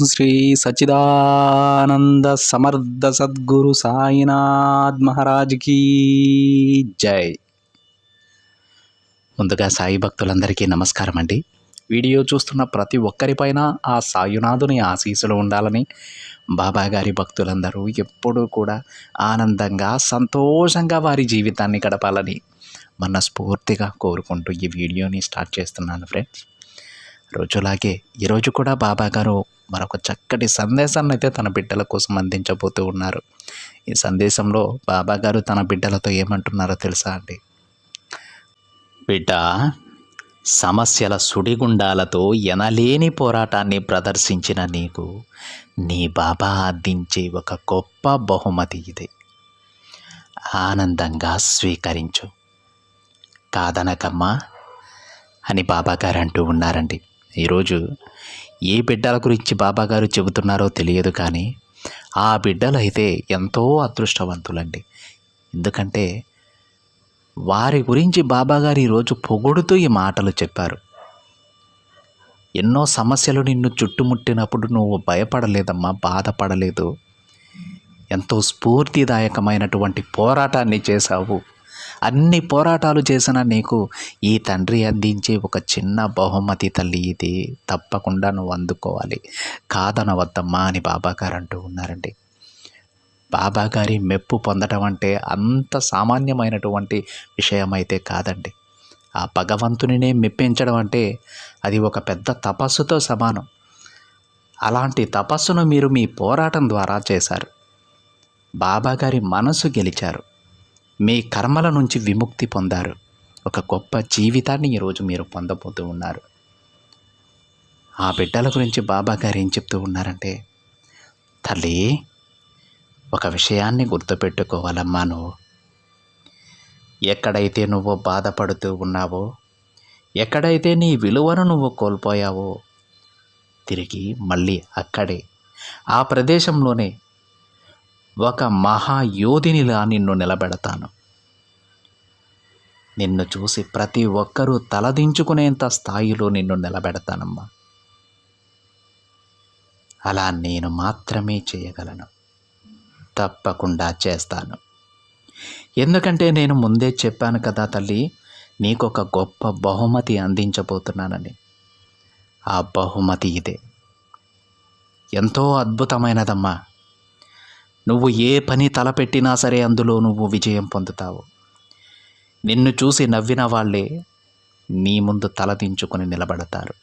శ్రీ సచ్చిదానంద సమర్థ సద్గురు సాయినాథ్ మహారాజ్కి జై. ముందుగా సాయి భక్తులందరికీ నమస్కారం అండి. వీడియో చూస్తున్న ప్రతి ఒక్కరిపైన ఆ సాయినాథుని ఆశీస్సులు ఉండాలని, బాబా గారి భక్తులందరూ ఎప్పుడూ కూడా ఆనందంగా సంతోషంగా వారి జీవితాన్ని గడపాలని మనస్ఫూర్తిగా కోరుకుంటూ ఈ వీడియోని స్టార్ట్ చేస్తున్నాను ఫ్రెండ్స్. రోజులాగే ఈరోజు కూడా బాబా గారు మరొక చక్కటి సందేశాన్ని అయితే తన బిడ్డల కోసం అందించబోతూ ఉన్నారు. ఈ సందేశంలో బాబా గారు తన బిడ్డలతో ఏమంటున్నారో తెలుసా అండి? బిడ్డ, సమస్యల సుడిగుండాలతో ఎనలేని పోరాటాన్ని ప్రదర్శించిన నీకు నీ బాబా అందించే ఒక గొప్ప బహుమతి ఇది. ఆనందంగా స్వీకరించు, కాదనకమ్మా అని బాబా గారు అంటూ ఉన్నారండి. ఈరోజు ఏ బిడ్డల గురించి బాబా గారు చెబుతున్నారో తెలియదు, కానీ ఆ బిడ్డలు అయితే ఎంతో అదృష్టవంతులండి. ఎందుకంటే వారి గురించి బాబా గారు ఈరోజు పొగుడుతూ ఈ మాటలు చెప్పారు. ఎన్నో సమస్యలు నిన్ను చుట్టుముట్టినప్పుడు నువ్వు భయపడలేదమ్మా, బాధపడలేదు. ఎంతో స్ఫూర్తిదాయకమైనటువంటి పోరాటాన్ని చేశావు. అన్ని పోరాటాలు చేసిన నీకు ఈ తండ్రి అందించే ఒక చిన్న బహుమతి తల్లి, ఇది తప్పకుండా నువ్వు అందుకోవాలి, కాదనవద్దమ్మా అని బాబా గారు అంటూ ఉన్నారండి. బాబా గారి మెప్పు పొందడం అంటే అంత సామాన్యమైనటువంటి విషయం అయితే కాదండి. ఆ భగవంతునినే మెప్పించడం అంటే అది ఒక పెద్ద తపస్సుతో సమానం. అలాంటి తపస్సును మీరు మీ పోరాటం ద్వారా చేశారు. బాబా గారి మనసు గెలిచారు. మీ కర్మల నుంచి విముక్తి పొందారు. ఒక గొప్ప జీవితాన్ని ఈరోజు మీరు పొందబోతూ ఉన్నారు. ఆ బిడ్డల గురించి బాబా గారు ఏం చెప్తూ ఉన్నారంటే, తల్లి, ఒక విషయాన్ని గుర్తుపెట్టుకోవాలమ్మా. నువ్వు ఎక్కడైతే నువ్వు బాధపడుతూ ఉన్నావో, ఎక్కడైతే నీ విలువను నువ్వు కోల్పోయావో, తిరిగి మళ్ళీ అక్కడే ఆ ప్రదేశంలోనే ఒక మహాయోధినిలా నిన్ను నిలబెడతాను. నిన్ను చూసి ప్రతి ఒక్కరూ తలదించుకునేంత స్థాయిలో నిన్ను నిలబెడతానమ్మా. అలా నేను మాత్రమే చేయగలను. తప్పకుండా చేస్తాను. ఎందుకంటే నేను ముందే చెప్పాను కదా తల్లి, నీకు ఒక గొప్ప బహుమతి అందించబోతున్నానని. ఆ బహుమతి ఇదే. ఎంతో అద్భుతమైనదమ్మా. నువ్వు ఏ పని తలపెట్టినా సరే అందులో నువ్వు విజయం పొందుతావు. నిన్ను చూసి నవ్విన వాళ్ళే నీ ముందు తలదించుకొని నిలబడతారు.